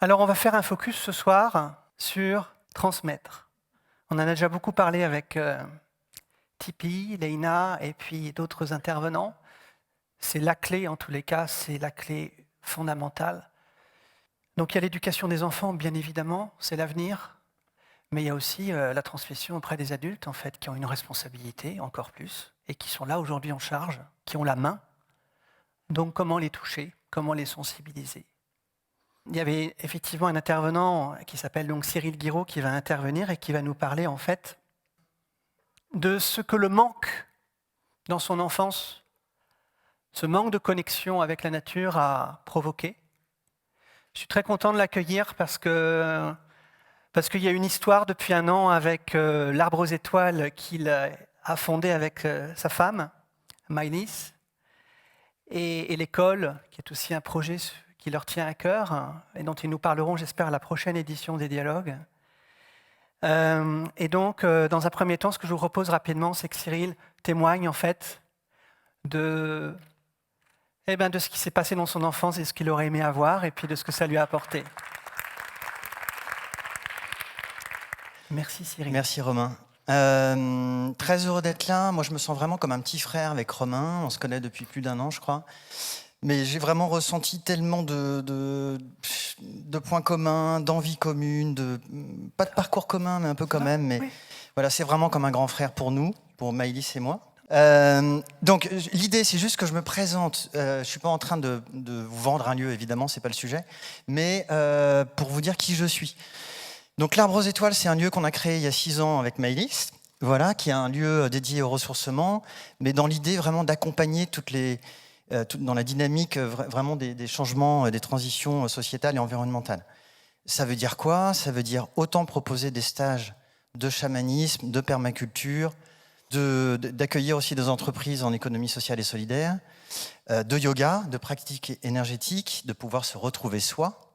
Alors, on va faire un focus ce soir sur transmettre. On en a déjà beaucoup parlé avec Tipi, Leïna et puis d'autres intervenants. C'est la clé, en tous les cas, c'est la clé fondamentale. Donc, il y a l'éducation des enfants, bien évidemment, c'est l'avenir. Mais il y a aussi la transmission auprès des adultes, en fait, qui ont une responsabilité, encore plus, et qui sont là aujourd'hui en charge, qui ont la main. Donc, comment les toucher, comment les sensibiliser? Il y avait effectivement un intervenant qui s'appelle donc Cyril Guiraud qui va intervenir et qui va nous parler en fait de ce que le manque dans son enfance, ce manque de connexion avec la nature a provoqué. Je suis très content de l'accueillir parce qu'il y a une histoire depuis un an avec l'Arbre aux étoiles qu'il a fondé avec sa femme, Maïlis, et l'école, qui est aussi un projet qui leur tient à cœur et dont ils nous parleront, j'espère, à la prochaine édition des dialogues. Et donc, dans un premier temps, ce que je vous propose rapidement, c'est que Cyril témoigne en fait de ce qui s'est passé dans son enfance et ce qu'il aurait aimé avoir, et puis de ce que ça lui a apporté. Merci Cyril. Merci Romain. Très heureux d'être là. Moi, je me sens vraiment comme un petit frère avec Romain. On se connaît depuis plus d'1 an, je crois. Mais j'ai vraiment ressenti tellement de points communs, d'envies communes, pas de parcours commun, mais un peu quand même. Mais oui. Voilà, c'est vraiment comme un grand frère pour nous, pour Maïlis et moi. Donc l'idée, c'est juste que je me présente. Je suis pas en train de vous vendre un lieu, évidemment, c'est pas le sujet, mais pour vous dire qui je suis. Donc l'Arbre aux étoiles, c'est un lieu qu'on a créé il y a 6 ans avec Maïlis, voilà, qui est un lieu dédié au ressourcement, mais dans l'idée vraiment d'accompagner dans la dynamique vraiment des changements, des transitions sociétales et environnementales. Ça veut dire quoi? Ça veut dire autant proposer des stages de chamanisme, de permaculture, d'accueillir aussi des entreprises en économie sociale et solidaire, de yoga, de pratiques énergétiques, de pouvoir se retrouver soi,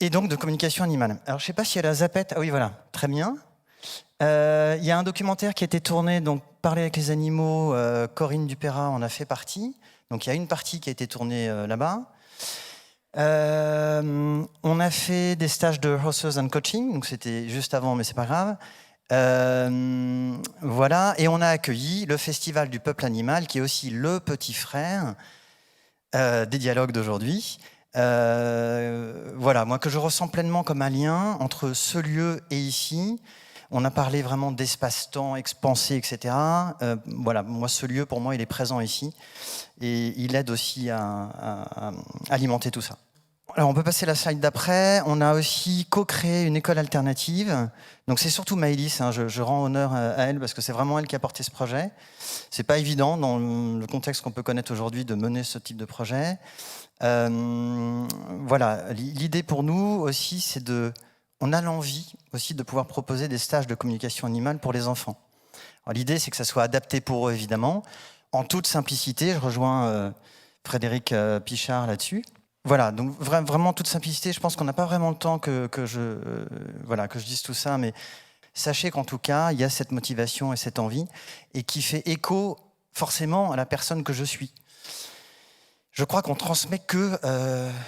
et donc de communication animale. Alors je ne sais pas si elle a zappette. Ah oui, voilà, très bien. Il y a un documentaire qui a été tourné, donc Parler avec les animaux, Corinne Dupéra en a fait partie. Donc il y a une partie qui a été tournée là-bas. On a fait des stages de Horses and Coaching, donc c'était juste avant, mais c'est pas grave. Voilà, et on a accueilli le Festival du Peuple Animal, qui est aussi le petit frère des dialogues d'aujourd'hui. Voilà, moi que je ressens pleinement comme un lien entre ce lieu et ici. On a parlé vraiment d'espace-temps, expansé, etc. Voilà, moi ce lieu, pour moi, il est présent ici. Et il aide aussi à alimenter tout ça. Alors on peut passer la slide d'après. On a aussi co-créé une école alternative. Donc c'est surtout Maïlis, hein, je rends honneur à elle parce que c'est vraiment elle qui a porté ce projet. C'est pas évident dans le contexte qu'on peut connaître aujourd'hui de mener ce type de projet. Voilà, l'idée pour nous aussi, c'est on a l'envie aussi de pouvoir proposer des stages de communication animale pour les enfants. L'idée, c'est que ça soit adapté pour eux, évidemment, en toute simplicité. Je rejoins Frédéric Pichard là-dessus. Voilà, donc vraiment toute simplicité. Je pense qu'on n'a pas vraiment le temps que je dise tout ça, mais sachez qu'en tout cas, il y a cette motivation et cette envie, et qui fait écho forcément à la personne que je suis. Je crois qu'on transmet que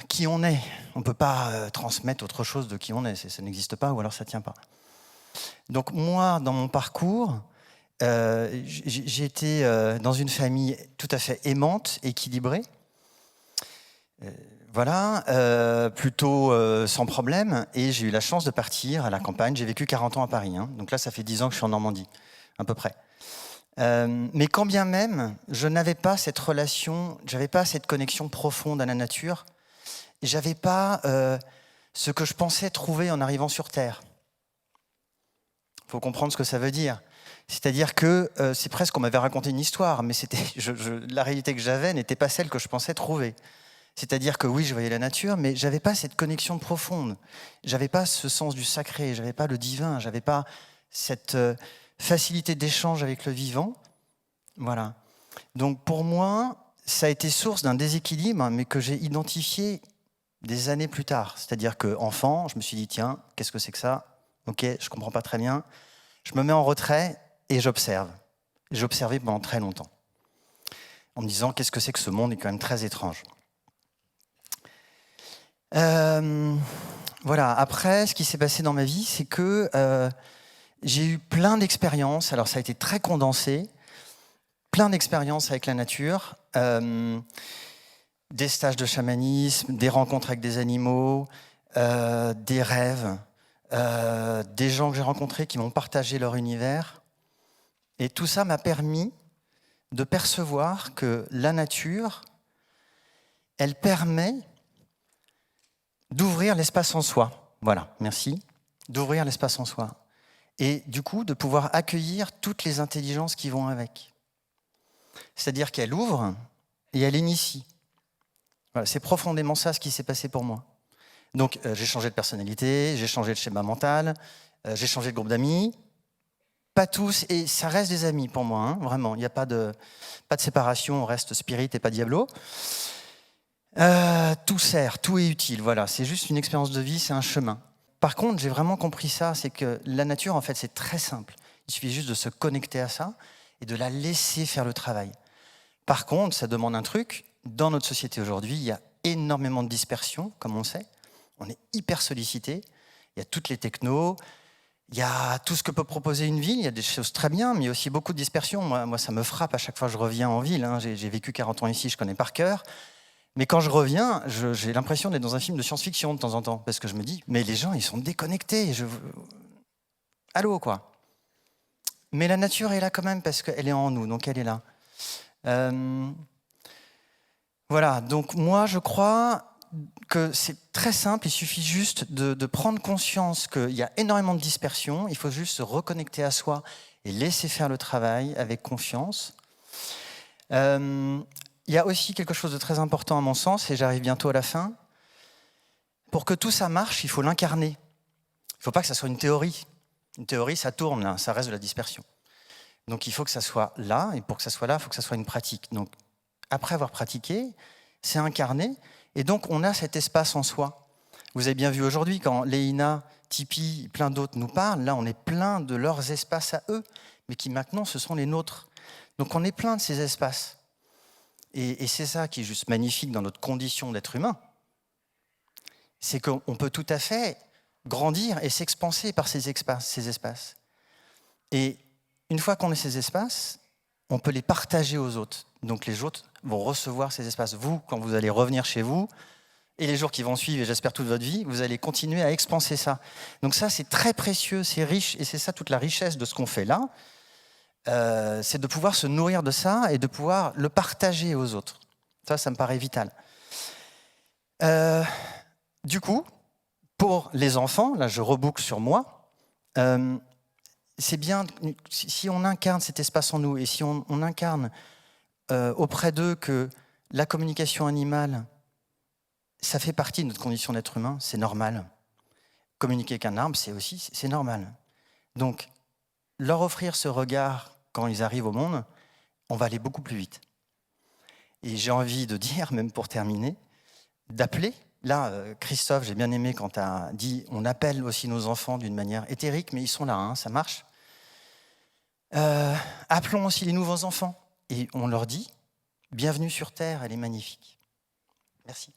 qui on est. On ne peut pas transmettre autre chose de qui on est. Ça n'existe pas, ou alors ça ne tient pas. Donc moi, dans mon parcours, j'ai été dans une famille tout à fait aimante, équilibrée. Voilà, plutôt sans problème. Et j'ai eu la chance de partir à la campagne. J'ai vécu 40 ans à Paris. Hein. Donc là, ça fait 10 ans que je suis en Normandie, à peu près. Mais quand bien même, je n'avais pas cette relation, j'avais pas cette connexion profonde à la nature, et j'avais pas ce que je pensais trouver en arrivant sur Terre. Il faut comprendre ce que ça veut dire. C'est-à-dire que c'est presque qu'on m'avait raconté une histoire, mais la réalité que j'avais n'était pas celle que je pensais trouver. C'est-à-dire que oui, je voyais la nature, mais j'avais pas cette connexion profonde. J'avais pas ce sens du sacré, j'avais pas le divin, j'avais pas cette facilité d'échange avec le vivant. Voilà. Donc pour moi, ça a été source d'un déséquilibre, mais que j'ai identifié des années plus tard. C'est-à-dire qu'enfant, je me suis dit, tiens, qu'est-ce que c'est que ça? Ok, je comprends pas très bien. Je me mets en retrait et j'observe. J'ai observé pendant très longtemps, en me disant, qu'est-ce que c'est que ce monde est quand même très étrange. Voilà, après, ce qui s'est passé dans ma vie, c'est que j'ai eu plein d'expériences. Alors, ça a été très condensé. Plein d'expériences avec la nature. Des stages de chamanisme, des rencontres avec des animaux, des rêves, des gens que j'ai rencontrés qui m'ont partagé leur univers. Et tout ça m'a permis de percevoir que la nature, elle permet d'ouvrir l'espace en soi. Voilà, merci. D'ouvrir l'espace en soi. Et du coup, de pouvoir accueillir toutes les intelligences qui vont avec. C'est-à-dire qu'elle ouvre et elle initie. Voilà, c'est profondément ça ce qui s'est passé pour moi. Donc j'ai changé de personnalité, j'ai changé de schéma mental, j'ai changé de groupe d'amis. Pas tous, et ça reste des amis pour moi, hein, vraiment. Il n'y a pas de séparation, on reste spirit et pas diablo. Tout sert, tout est utile, voilà. C'est juste une expérience de vie, c'est un chemin. Par contre, j'ai vraiment compris ça, c'est que la nature, en fait, c'est très simple. Il suffit juste de se connecter à ça et de la laisser faire le travail. Par contre, ça demande un truc. Dans notre société aujourd'hui, il y a énormément de dispersion, comme on sait. On est hyper sollicité. Il y a toutes les technos, il y a tout ce que peut proposer une ville. Il y a des choses très bien, mais il y a aussi beaucoup de dispersion. Moi ça me frappe à chaque fois que je reviens en ville. Hein. J'ai vécu 40 ans ici, je connais par cœur. Mais quand je reviens, j'ai l'impression d'être dans un film de science-fiction de temps en temps. Parce que je me dis, mais les gens, ils sont déconnectés. Allô, quoi. Mais la nature est là quand même, parce qu'elle est en nous, donc elle est là. Voilà, donc moi je crois que c'est très simple, il suffit juste de prendre conscience qu'il y a énormément de dispersion, il faut juste se reconnecter à soi et laisser faire le travail avec confiance. Il y a aussi quelque chose de très important à mon sens, et j'arrive bientôt à la fin. Pour que tout ça marche, il faut l'incarner. Il ne faut pas que ça soit une théorie. Une théorie, ça tourne, là, ça reste de la dispersion. Donc il faut que ça soit là, et pour que ça soit là, il faut que ça soit une pratique. Donc après avoir pratiqué, c'est incarné, et donc on a cet espace en soi. Vous avez bien vu aujourd'hui, quand Léina, Tipeee, plein d'autres nous parlent, là on est plein de leurs espaces à eux, mais qui maintenant ce sont les nôtres. Donc on est plein de ces espaces. Et c'est ça qui est juste magnifique dans notre condition d'être humain. C'est qu'on peut tout à fait grandir et s'expanser par ces espaces. Et une fois qu'on a ces espaces, on peut les partager aux autres. Donc les autres vont recevoir ces espaces. Vous, quand vous allez revenir chez vous, et les jours qui vont suivre, et j'espère toute votre vie, vous allez continuer à expanser ça. Donc ça, c'est très précieux, c'est riche, et c'est ça toute la richesse de ce qu'on fait là. C'est de pouvoir se nourrir de ça et de pouvoir le partager aux autres. Ça me paraît vital. Du coup, pour les enfants, là je reboucle sur moi, c'est bien, si on incarne cet espace en nous et si on incarne auprès d'eux que la communication animale, ça fait partie de notre condition d'être humain, c'est normal. Communiquer avec un arbre, c'est normal. Donc, leur offrir ce regard quand ils arrivent au monde, on va aller beaucoup plus vite. Et j'ai envie de dire, même pour terminer, d'appeler. Là, Christophe, j'ai bien aimé quand tu as dit on appelle aussi nos enfants d'une manière éthérique, mais ils sont là, hein, ça marche. Appelons aussi les nouveaux enfants et on leur dit bienvenue sur Terre, elle est magnifique. Merci.